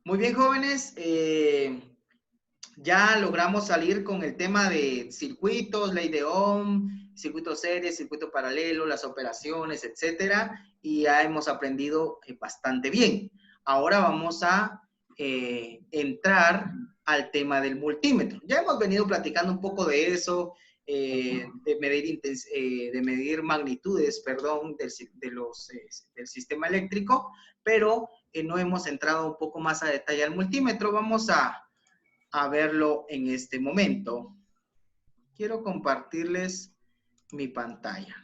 Muy bien, jóvenes. Ya logramos salir con el tema de circuitos, ley de Ohm, circuito series, circuito paralelo, las operaciones, etcétera. Y ya hemos aprendido bastante bien. Ahora vamos a entrar al tema del multímetro. Ya hemos venido platicando un poco de eso, de medir magnitudes, perdón, del sistema eléctrico, pero no hemos entrado un poco más a detalle al multímetro. Vamos a verlo en este momento. Quiero compartirles mi pantalla.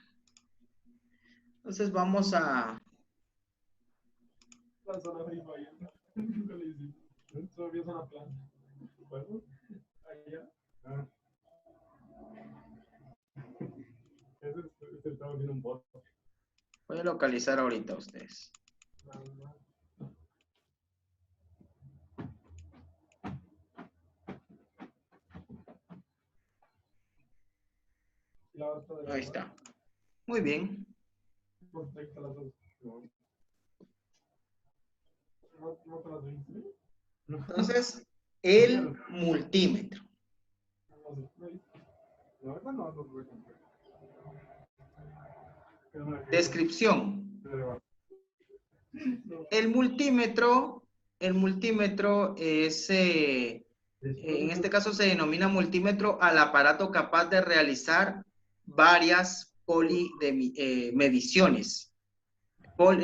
Entonces vamos a... La zona Free Fire. Todavía es una planta. Bueno, allá. Ah. Ese estaba haciendo un bot. Voy a localizar ahorita a ustedes. Ahí está. Muy bien. Entonces, el multímetro. Descripción. El multímetro es, en este caso se denomina multímetro al aparato capaz de realizar varias mediciones.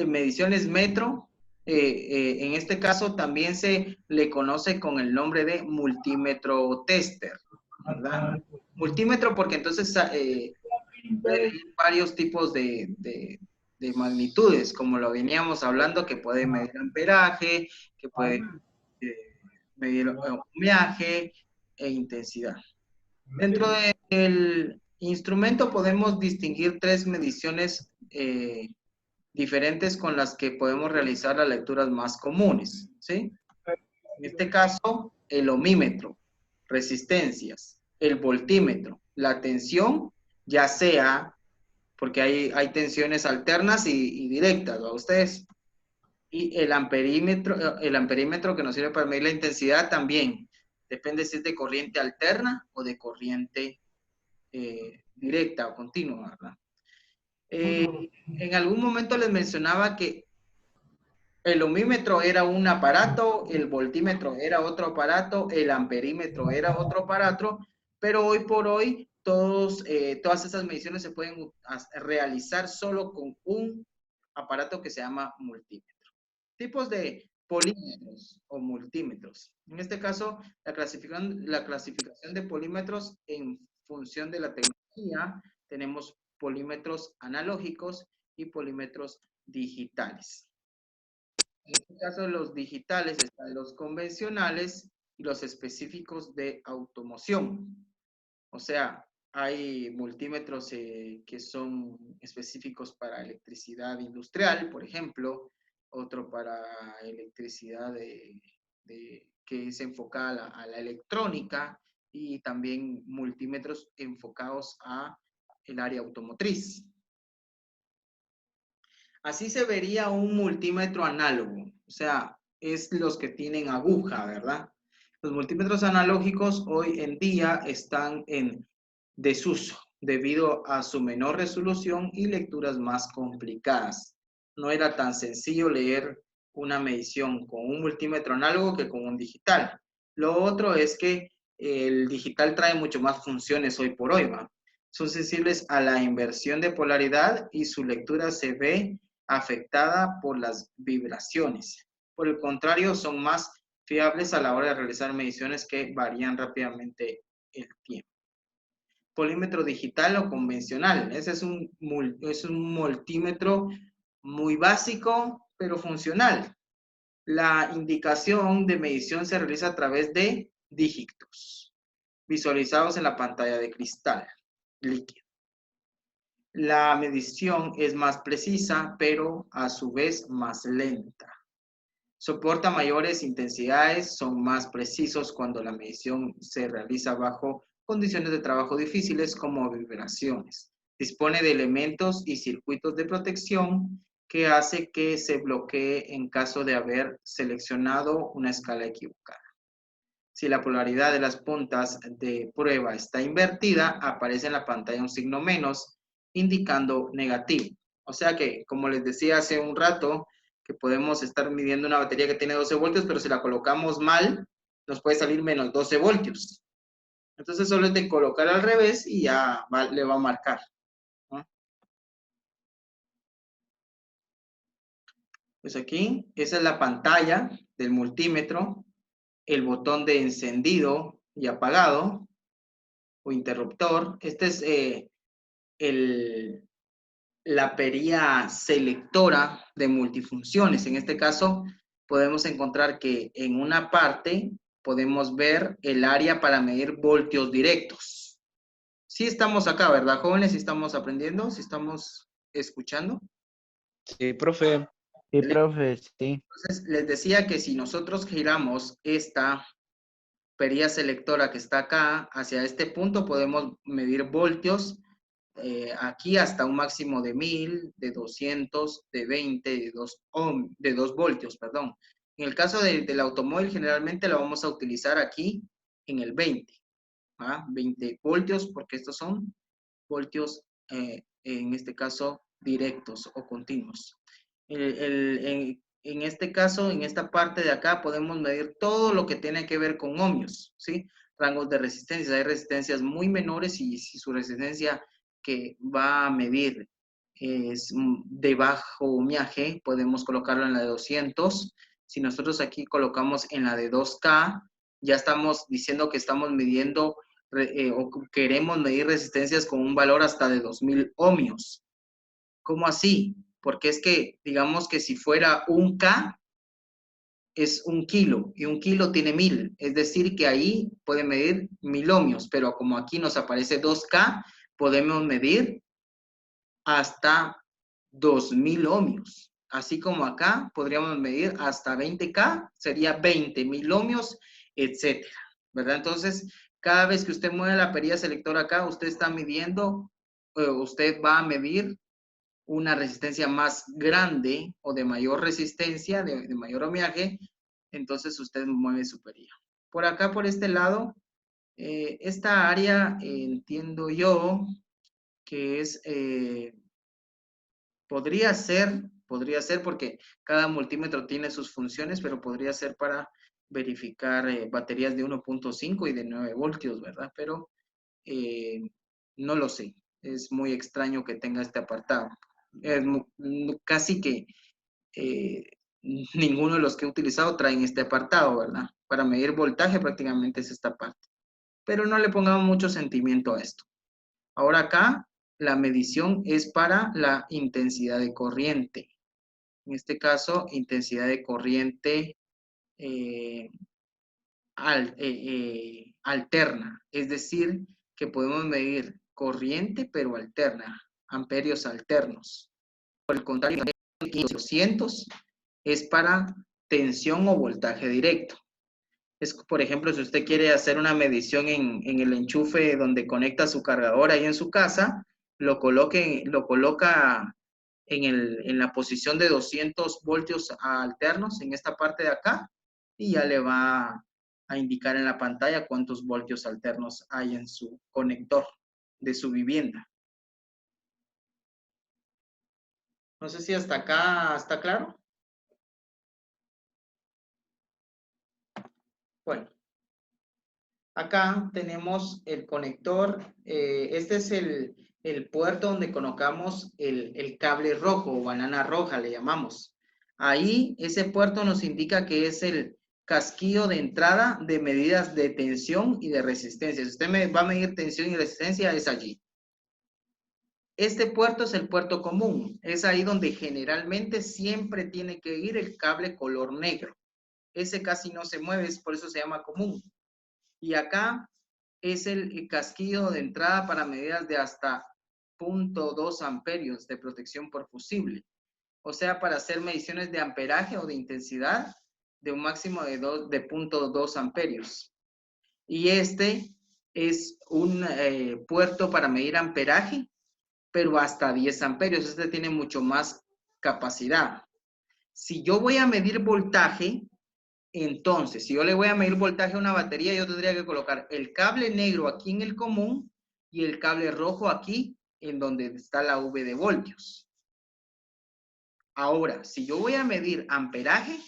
Mediciones metro, en este caso también se le conoce con el nombre de multímetro tester, ¿verdad? Multímetro porque entonces puede ir varios tipos de magnitudes, como lo veníamos hablando, que puede medir amperaje, que puede medir ohmiaje e intensidad. Dentro del instrumento podemos distinguir tres mediciones diferentes con las que podemos realizar las lecturas más comunes, ¿sí? En este caso, el ohmímetro, resistencias, el voltímetro, la tensión, ya sea, porque hay tensiones alternas y directas, ¿va ustedes? Y el amperímetro que nos sirve para medir la intensidad también, depende si es de corriente alterna o de corriente directa o continua, ¿verdad? En algún momento les mencionaba que el ohmímetro era un aparato, el voltímetro era otro aparato, el amperímetro era otro aparato, pero hoy por hoy todas esas mediciones se pueden realizar solo con un aparato que se llama multímetro. Tipos de polímetros o multímetros. En este caso, la clasificación de polímetros en función de la tecnología, tenemos polímetros analógicos y polímetros digitales. En este caso, los digitales están los convencionales y los específicos de automoción. O sea, hay multímetros que son específicos para electricidad industrial, por ejemplo, otro para electricidad que es enfocada a la electrónica y también multímetros enfocados a el área automotriz. Así se vería un multímetro análogo, o sea, es los que tienen aguja, ¿verdad? Los multímetros analógicos hoy en día están en desuso debido a su menor resolución y lecturas más complicadas. No era tan sencillo leer una medición con un multímetro análogo que con un digital. Lo otro es que el digital trae mucho más funciones hoy por hoy, ¿va? Son sensibles a la inversión de polaridad y su lectura se ve afectada por las vibraciones. Por el contrario, son más fiables a la hora de realizar mediciones que varían rápidamente el tiempo. Polímetro digital o convencional. Ese es un multímetro muy básico, pero funcional. La indicación de medición se realiza a través de dígitos, visualizados en la pantalla de cristal líquido. La medición es más precisa, pero a su vez más lenta. Soporta mayores intensidades, son más precisos cuando la medición se realiza bajo condiciones de trabajo difíciles como vibraciones. Dispone de elementos y circuitos de protección que hace que se bloquee en caso de haber seleccionado una escala equivocada. Si la polaridad de las puntas de prueba está invertida, aparece en la pantalla un signo menos indicando negativo. O sea que, como les decía hace un rato, que podemos estar midiendo una batería que tiene 12 voltios, pero si la colocamos mal, nos puede salir menos 12 voltios. Entonces solo es de colocar al revés y ya le va a marcar, ¿no? Pues aquí, esa es la pantalla del multímetro, el botón de encendido y apagado o interruptor. Este es la pería selectora de multifunciones. En este caso, podemos encontrar que en una parte podemos ver el área para medir voltios directos. Sí estamos acá, ¿verdad, jóvenes? ¿Sí estamos aprendiendo? ¿Sí estamos escuchando? Sí, profe. Sí, profe, sí. Entonces, les decía que si nosotros giramos esta perilla selectora que está acá hacia este punto, podemos medir voltios aquí hasta un máximo de 1000, de 200, de 20, de 2 voltios, perdón. En el caso del automóvil, generalmente lo vamos a utilizar aquí en el 20, ¿ah? 20 voltios, porque estos son voltios, en este caso, directos o continuos. En este caso, en esta parte de acá, podemos medir todo lo que tiene que ver con ohmios, ¿sí? Rangos de resistencia. Hay resistencias muy menores y si su resistencia que va a medir es de bajo ohmiaje, podemos colocarlo en la de 200. Si nosotros aquí colocamos en la de 2K, ya estamos diciendo que estamos midiendo o queremos medir resistencias con un valor hasta de 2000 ohmios. ¿Cómo así? Porque es que, digamos que si fuera un K, es un kilo, y un kilo tiene 1000, es decir que ahí puede medir 1000 ohmios, pero como aquí nos aparece 2K, podemos medir hasta 2000 ohmios. Así como acá podríamos medir hasta 20K, sería 20,000 ohmios, etcétera, ¿verdad? Entonces, cada vez que usted mueve la perilla selectora acá, usted está midiendo, usted va a medir una resistencia más grande o de mayor resistencia, de mayor ohmiaje, entonces usted mueve su perilla. Por acá, por este lado, esta área entiendo yo que es, podría ser porque cada multímetro tiene sus funciones, pero podría ser para verificar baterías de 1.5 y de 9 voltios, ¿verdad? Pero no lo sé. Es muy extraño que tenga este apartado. Casi que ninguno de los que he utilizado traen este apartado, ¿verdad? Para medir voltaje prácticamente es esta parte. Pero no le pongamos mucho sentimiento a esto. Ahora acá, la medición es para la intensidad de corriente. En este caso, intensidad de corriente alterna. Es decir, que podemos medir corriente, pero alterna, amperios alternos. Por el contrario, 200 es para tensión o voltaje directo. Es, por ejemplo, si usted quiere hacer una medición en el enchufe donde conecta su cargador ahí en su casa, lo coloca en la posición de 200 voltios alternos en esta parte de acá y ya le va a indicar en la pantalla cuántos voltios alternos hay en su conector de su vivienda. No sé si hasta acá está claro. Bueno, acá tenemos el conector. Este es el puerto donde colocamos el cable rojo o banana roja, le llamamos. Ahí ese puerto nos indica que es el casquillo de entrada de medidas de tensión y de resistencia. Si usted va a medir tensión y resistencia, es allí. Este puerto es el puerto común. Es ahí donde generalmente siempre tiene que ir el cable color negro. Ese casi no se mueve, por eso se llama común. Y acá es el casquillo de entrada para medidas de hasta 0.2 amperios de protección por fusible. O sea, para hacer mediciones de amperaje o de intensidad de un máximo de 0.2 amperios. Y este es un puerto para medir amperaje, pero hasta 10 amperios. Este tiene mucho más capacidad. Si yo voy a medir voltaje, entonces, si yo le voy a medir voltaje a una batería, yo tendría que colocar el cable negro aquí en el común y el cable rojo aquí en donde está la V de voltios. Ahora, si yo voy a medir amperaje,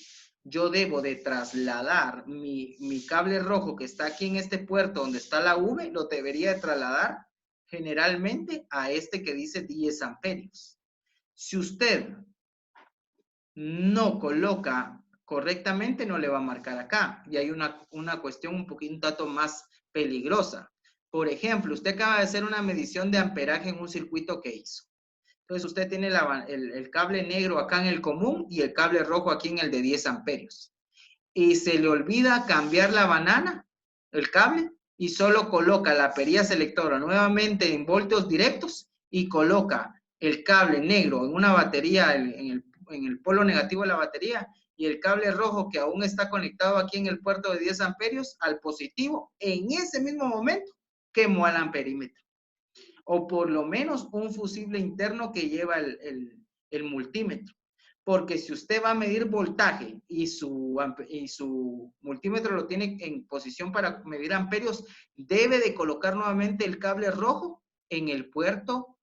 yo debo de trasladar mi cable rojo que está aquí en este puerto donde está la V, lo debería de trasladar generalmente a este que dice 10 amperios. Si usted no coloca correctamente, no le va a marcar acá. Y hay una cuestión un tanto más peligrosa. Por ejemplo, usted acaba de hacer una medición de amperaje en un circuito que hizo. Entonces usted tiene el cable negro acá en el común y el cable rojo aquí en el de 10 amperios. Y se le olvida cambiar la banana, el cable, y solo coloca la perilla selectora nuevamente en voltios directos y coloca el cable negro en una batería, en el polo negativo de la batería, y el cable rojo que aún está conectado aquí en el puerto de 10 amperios al positivo. En ese mismo momento quemó al amperímetro. O por lo menos un fusible interno que lleva el multímetro. Porque si usted va a medir voltaje y su multímetro lo tiene en posición para medir amperios, debe de colocar nuevamente el cable rojo en el puerto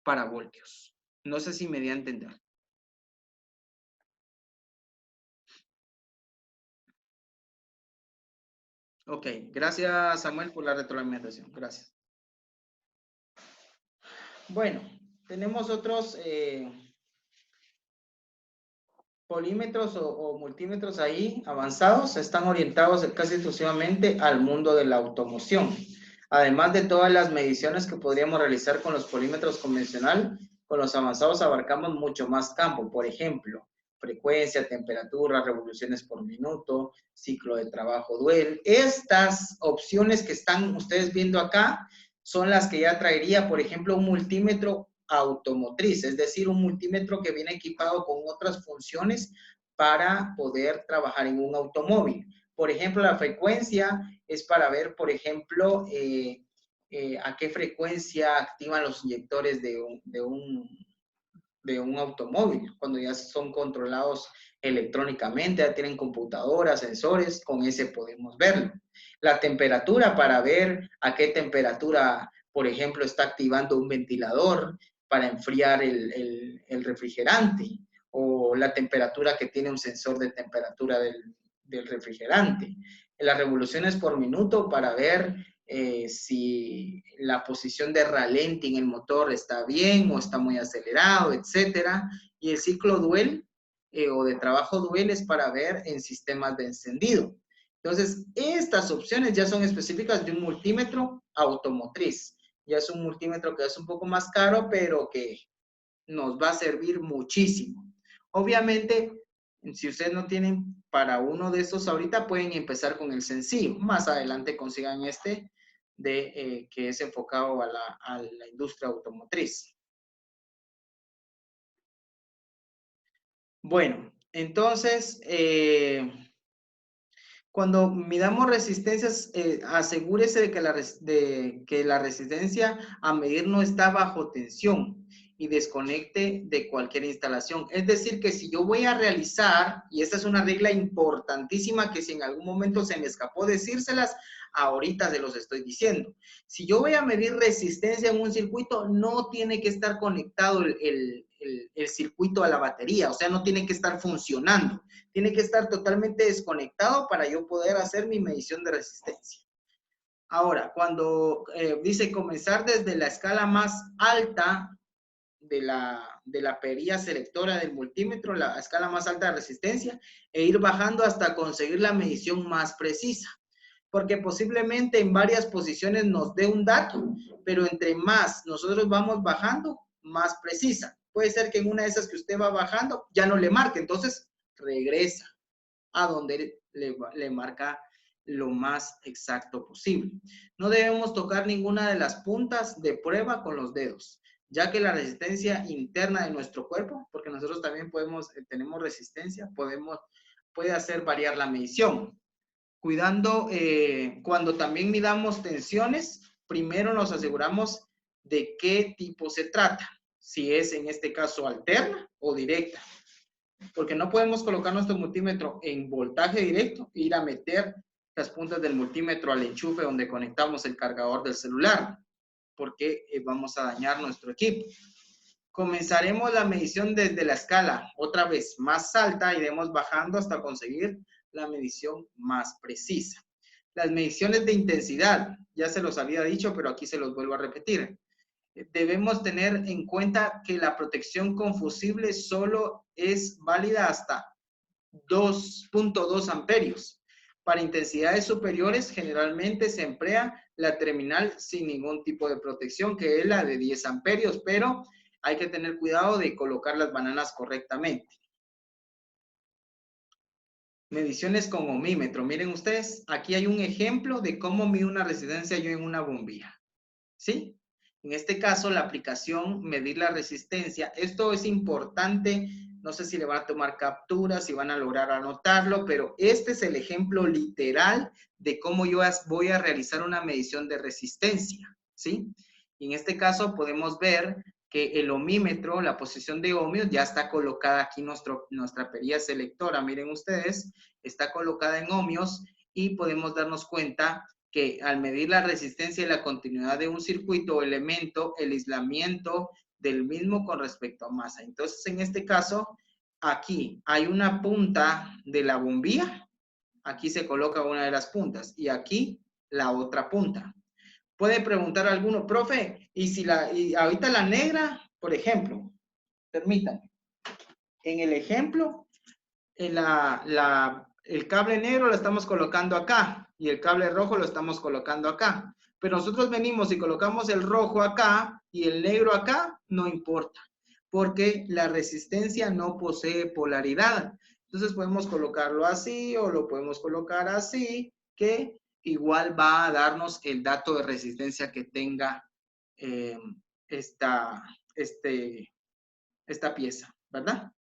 para voltios. No sé si me di a entender. Ok, gracias Samuel por la retroalimentación. Gracias. Bueno, tenemos otros polímetros o multímetros ahí avanzados, están orientados casi exclusivamente al mundo de la automoción. Además de todas las mediciones que podríamos realizar con los polímetros convencional, con los avanzados abarcamos mucho más campo. Por ejemplo, frecuencia, temperatura, revoluciones por minuto, ciclo de trabajo duel. Estas opciones que están ustedes viendo acá son las que ya traería, por ejemplo, un multímetro automotriz, es decir, un multímetro que viene equipado con otras funciones para poder trabajar en un automóvil. Por ejemplo, la frecuencia es para ver, por ejemplo, a qué frecuencia activan los inyectores de un automóvil, cuando ya son controlados electrónicamente, ya tienen computadoras, sensores, con ese podemos verlo. La temperatura para ver a qué temperatura, por ejemplo, está activando un ventilador para enfriar el refrigerante, o la temperatura que tiene un sensor de temperatura del refrigerante. Las revoluciones por minuto para ver si la posición de ralentí en el motor está bien o está muy acelerado, etcétera. Y el ciclo duel o de trabajo duel es para ver en sistemas de encendido. Entonces, estas opciones ya son específicas de un multímetro automotriz. Ya es un multímetro que es un poco más caro, pero que nos va a servir muchísimo. Obviamente, si ustedes no tienen para uno de estos ahorita, pueden empezar con el sencillo. Más adelante consigan este que es enfocado a la industria automotriz. Bueno, entonces, cuando midamos resistencias, asegúrese de que la resistencia a medir no está bajo tensión y desconecte de cualquier instalación. Es decir, que si yo voy a realizar, y esta es una regla importantísima que si en algún momento se me escapó decírselas, ahorita se los estoy diciendo. Si yo voy a medir resistencia en un circuito, no tiene que estar conectado el circuito a la batería, o sea, no tiene que estar funcionando. Tiene que estar totalmente desconectado para yo poder hacer mi medición de resistencia. Ahora, cuando dice comenzar desde la escala más alta de la perilla selectora del multímetro, la escala más alta de resistencia, e ir bajando hasta conseguir la medición más precisa. Porque posiblemente en varias posiciones nos dé un dato, pero entre más nosotros vamos bajando, más precisa. Puede ser que en una de esas que usted va bajando ya no le marque, entonces regresa a donde le marca lo más exacto posible. No debemos tocar ninguna de las puntas de prueba con los dedos, ya que la resistencia interna de nuestro cuerpo, porque nosotros también tenemos resistencia, puede hacer variar la medición. Cuidando, cuando también midamos tensiones, primero nos aseguramos de qué tipo se trata, si es en este caso alterna o directa. Porque no podemos colocar nuestro multímetro en voltaje directo e ir a meter las puntas del multímetro al enchufe donde conectamos el cargador del celular, porque vamos a dañar nuestro equipo. Comenzaremos la medición desde la escala, otra vez más alta, iremos bajando hasta conseguir la medición más precisa. Las mediciones de intensidad, ya se los había dicho, pero aquí se los vuelvo a repetir. Debemos tener en cuenta que la protección con fusible solo es válida hasta 2.2 amperios. Para intensidades superiores, generalmente se emplea la terminal sin ningún tipo de protección, que es la de 10 amperios, pero hay que tener cuidado de colocar las bananas correctamente. Mediciones con ohmímetro. Miren ustedes, aquí hay un ejemplo de cómo mido una resistencia yo en una bombilla. ¿Sí? En este caso, la aplicación, medir la resistencia. Esto es importante. No sé si le van a tomar capturas, si van a lograr anotarlo, pero este es el ejemplo literal de cómo yo voy a realizar una medición de resistencia. ¿Sí? Y en este caso podemos ver que el ohmímetro, la posición de ohmios, ya está colocada aquí nuestra perilla selectora. Miren ustedes, está colocada en ohmios y podemos darnos cuenta que al medir la resistencia y la continuidad de un circuito o elemento, el aislamiento del mismo con respecto a masa. Entonces, en este caso, aquí hay una punta de la bombilla, aquí se coloca una de las puntas y aquí la otra punta. Puede preguntar alguno, profe, y ahorita la negra, por ejemplo, permítanme, en el ejemplo, el cable negro lo estamos colocando acá y el cable rojo lo estamos colocando acá. Pero nosotros venimos y colocamos el rojo acá y el negro acá, no importa, porque la resistencia no posee polaridad. Entonces podemos colocarlo así o lo podemos colocar así, que igual va a darnos el dato de resistencia que tenga esta pieza, ¿verdad?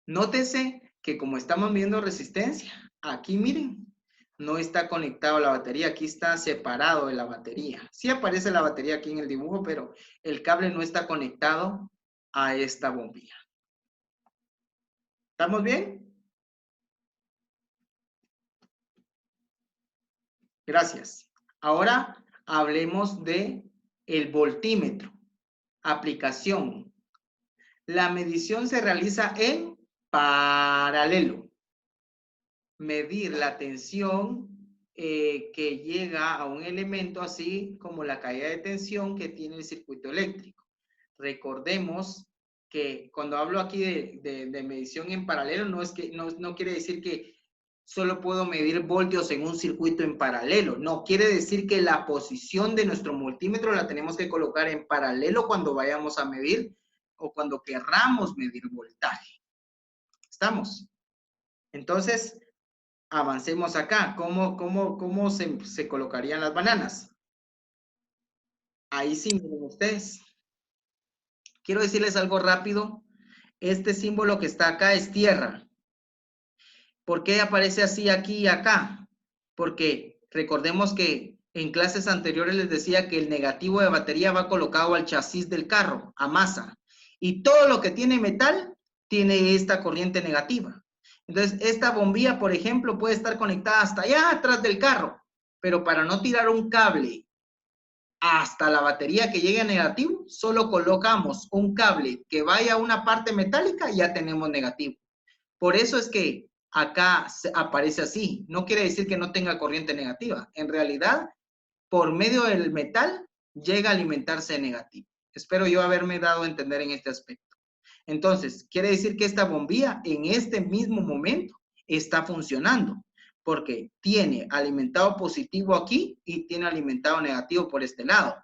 Nótese que como estamos viendo resistencia, aquí miren, no está conectado a la batería, aquí está separado de la batería. Sí aparece la batería aquí en el dibujo, pero el cable no está conectado a esta bombilla. ¿Estamos bien? Gracias. Ahora hablemos de el voltímetro. Aplicación. La medición se realiza en paralelo. Medir la tensión que llega a un elemento, así como la caída de tensión que tiene el circuito eléctrico. Recordemos que cuando hablo aquí de medición en paralelo, no quiere decir que solo puedo medir voltios en un circuito en paralelo. No, quiere decir que la posición de nuestro multímetro la tenemos que colocar en paralelo cuando vayamos a medir o cuando querramos medir voltaje. ¿Estamos? Entonces, avancemos acá. ¿Cómo se colocarían las bananas? Ahí sí, miren ustedes. Quiero decirles algo rápido. Este símbolo que está acá es tierra. ¿Por qué aparece así aquí y acá? Porque recordemos que en clases anteriores les decía que el negativo de batería va colocado al chasis del carro, a masa. Y todo lo que tiene metal tiene esta corriente negativa. Entonces, esta bombilla, por ejemplo, puede estar conectada hasta allá atrás del carro, pero para no tirar un cable hasta la batería que llegue a negativo, solo colocamos un cable que vaya a una parte metálica y ya tenemos negativo. Por eso es que acá aparece así. No quiere decir que no tenga corriente negativa. En realidad, por medio del metal, llega a alimentarse negativo. Espero yo haberme dado a entender en este aspecto. Entonces, quiere decir que esta bombilla en este mismo momento está funcionando porque tiene alimentado positivo aquí y tiene alimentado negativo por este lado.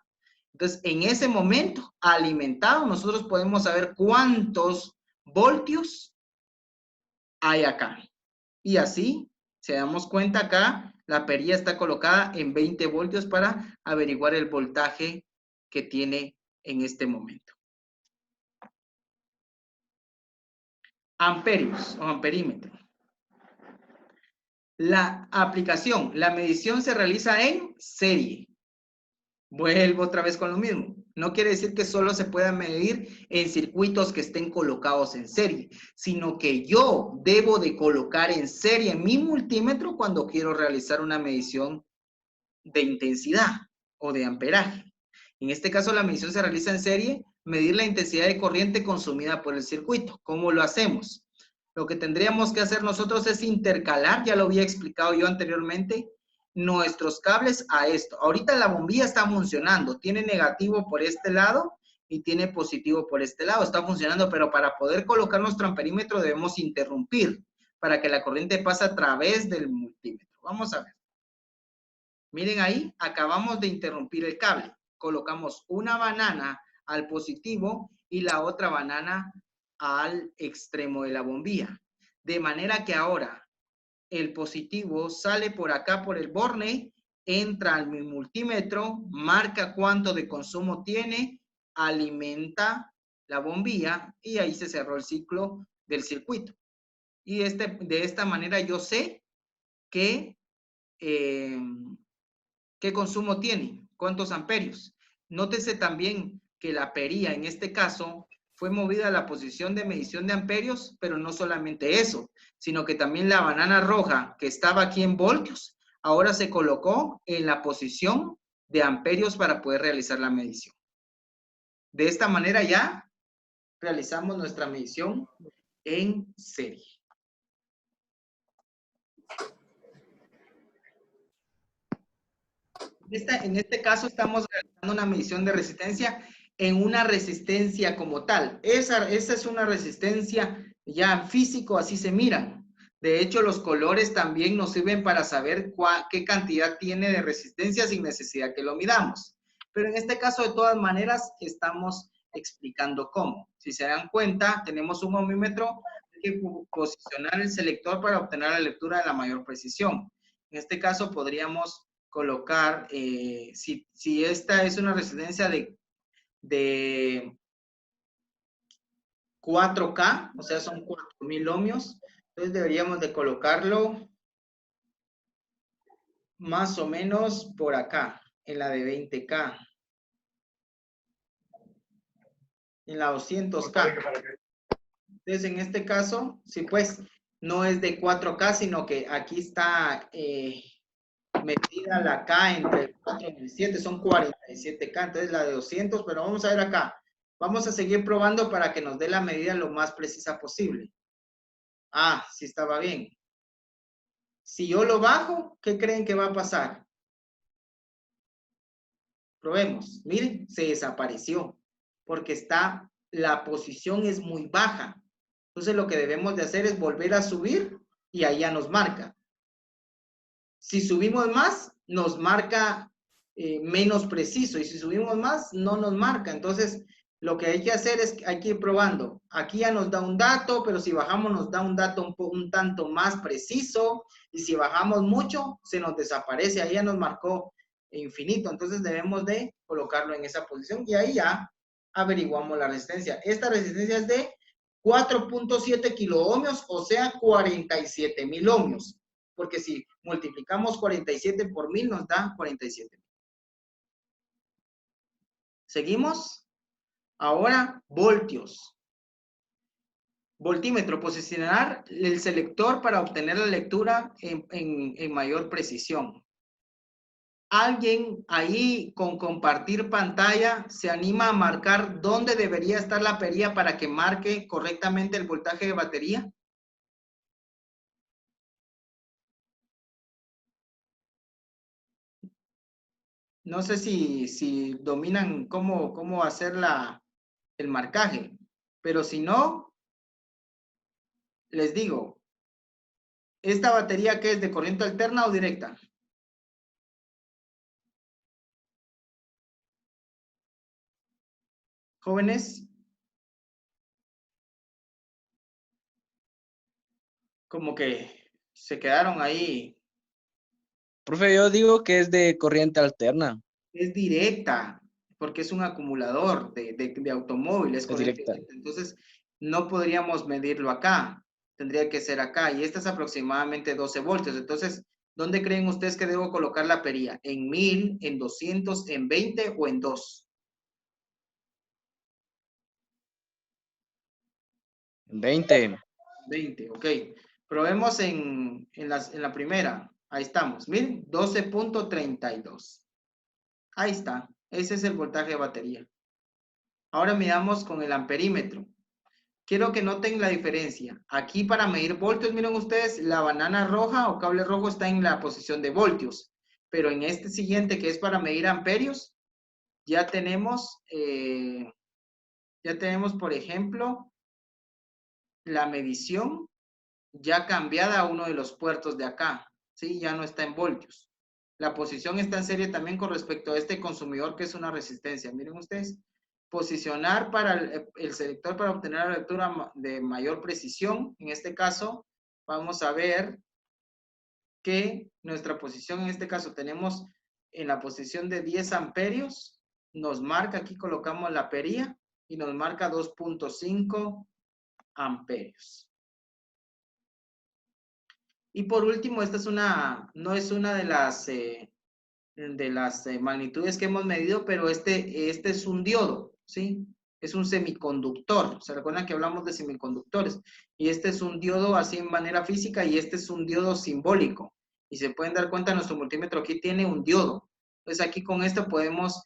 Entonces, en ese momento, alimentado, nosotros podemos saber cuántos voltios hay acá. Y así, se damos cuenta acá, la perilla está colocada en 20 voltios para averiguar el voltaje que tiene en este momento. Amperios o amperímetro. La aplicación, la medición se realiza en serie. Vuelvo otra vez con lo mismo. No quiere decir que solo se pueda medir en circuitos que estén colocados en serie, sino que yo debo de colocar en serie mi multímetro cuando quiero realizar una medición de intensidad o de amperaje. En este caso, la medición se realiza en serie, medir la intensidad de corriente consumida por el circuito. ¿Cómo lo hacemos? Lo que tendríamos que hacer nosotros es intercalar, ya lo había explicado yo anteriormente, nuestros cables a esto. Ahorita la bombilla está funcionando, tiene negativo por este lado y tiene positivo por este lado, está funcionando, pero para poder colocar nuestro amperímetro debemos interrumpir para que la corriente pase a través del multímetro. Vamos a ver. Miren ahí, acabamos de interrumpir el cable. Colocamos una banana al positivo y la otra banana al extremo de la bombilla. De manera que ahora el positivo sale por acá por el borne, entra al multímetro, marca cuánto de consumo tiene, alimenta la bombilla y ahí se cerró el ciclo del circuito. Y de esta manera yo sé que ¿qué consumo tiene? ¿Cuántos amperios? Nótese también que la perilla en este caso fue movida a la posición de medición de amperios, pero no solamente eso, sino que también la banana roja que estaba aquí en voltios, ahora se colocó en la posición de amperios para poder realizar la medición. De esta manera ya realizamos nuestra medición en serie. En este caso estamos realizando una medición de resistencia en una resistencia como tal. Esa es una resistencia ya físico, así se miran. De hecho, los colores también nos sirven para saber qué cantidad tiene de resistencia sin necesidad que lo midamos. Pero en este caso, de todas maneras, estamos explicando cómo. Si se dan cuenta, tenemos un ohmímetro, hay que posicionar el selector para obtener la lectura de la mayor precisión. En este caso, podríamos colocar, si esta es una resistencia de 4K, o sea, son 4000 ohmios, entonces deberíamos de colocarlo más o menos por acá, en la de 20K, en la 200K. Entonces, en este caso, sí, pues, no es de 4K, sino que aquí está metida la K entre el 4 y el 7, son 47K, entonces la de 200, pero vamos a ver acá. Vamos a seguir probando para que nos dé la medida lo más precisa posible. Ah, sí estaba bien. Si yo lo bajo, ¿qué creen que va a pasar? Probemos. Miren, se desapareció porque la posición es muy baja. Entonces lo que debemos de hacer es volver a subir y ahí ya nos marca. Si subimos más, nos marca menos preciso, y si subimos más, no nos marca. Entonces, lo que hay que hacer es que hay que ir probando. Aquí ya nos da un dato, pero si bajamos nos da un dato un tanto más preciso, y si bajamos mucho, se nos desaparece. Ahí ya nos marcó infinito. Entonces, debemos de colocarlo en esa posición, y ahí ya averiguamos la resistencia. Esta resistencia es de 4.7 kiloohmios, o sea, 47,000 ohmios. Porque si multiplicamos 47 por 1000 nos da 47,000. ¿Seguimos? Ahora, voltios. Voltímetro, posicionar el selector para obtener la lectura en mayor precisión. ¿Alguien ahí con compartir pantalla se anima a marcar dónde debería estar la perilla para que marque correctamente el voltaje de batería? No sé si dominan cómo hacer el marcaje, pero si no, les digo, ¿esta batería qué es, de corriente alterna o directa? Jóvenes, como que se quedaron ahí. Profe, yo digo que es de corriente alterna. Es directa, porque es un acumulador de automóviles. Es directa. Entonces, no podríamos medirlo acá. Tendría que ser acá. Y esta es aproximadamente 12 voltios. Entonces, ¿dónde creen ustedes que debo colocar la perilla? ¿En 1000, en 200, en 20 o en 2? 20. 20, ok. Probemos en la primera. Ahí estamos. Miren, 12.32. Ahí está. Ese es el voltaje de batería. Ahora miramos con el amperímetro. Quiero que noten la diferencia. Aquí para medir voltios, miren ustedes, la banana roja o cable rojo está en la posición de voltios. Pero en este siguiente, que es para medir amperios, ya tenemos, por ejemplo, la medición ya cambiada a uno de los puertos de acá. ¿Sí? Ya no está en voltios. La posición está en serie también con respecto a este consumidor que es una resistencia. Miren ustedes. Posicionar para el selector para obtener la lectura de mayor precisión. En este caso, vamos a ver que nuestra posición, en este caso, tenemos en la posición de 10 amperios. Nos marca, aquí colocamos la pería y nos marca 2.5 amperios. Y por último, esta es no es una de las magnitudes que hemos medido, pero este es un diodo, ¿sí? Es un semiconductor. ¿Se recuerdan que hablamos de semiconductores? Y este es un diodo así en manera física y este es un diodo simbólico. Y se pueden dar cuenta, nuestro multímetro aquí tiene un diodo. Entonces aquí con esto podemos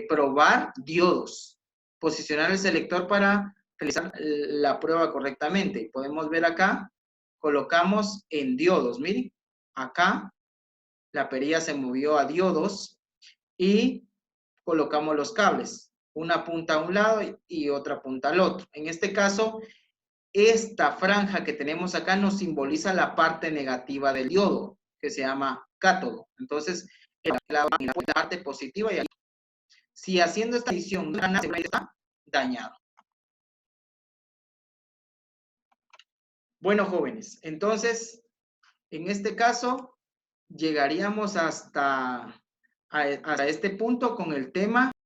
probar diodos, posicionar el selector para realizar la prueba correctamente. Podemos ver acá, colocamos en diodos, miren, acá la perilla se movió a diodos y colocamos los cables, una punta a un lado y otra punta al otro. En este caso, esta franja que tenemos acá nos simboliza la parte negativa del diodo, que se llama cátodo. Entonces, la parte positiva y aquí. Si haciendo esta adición no está dañado. Bueno, jóvenes, entonces, en este caso, llegaríamos hasta este punto con el tema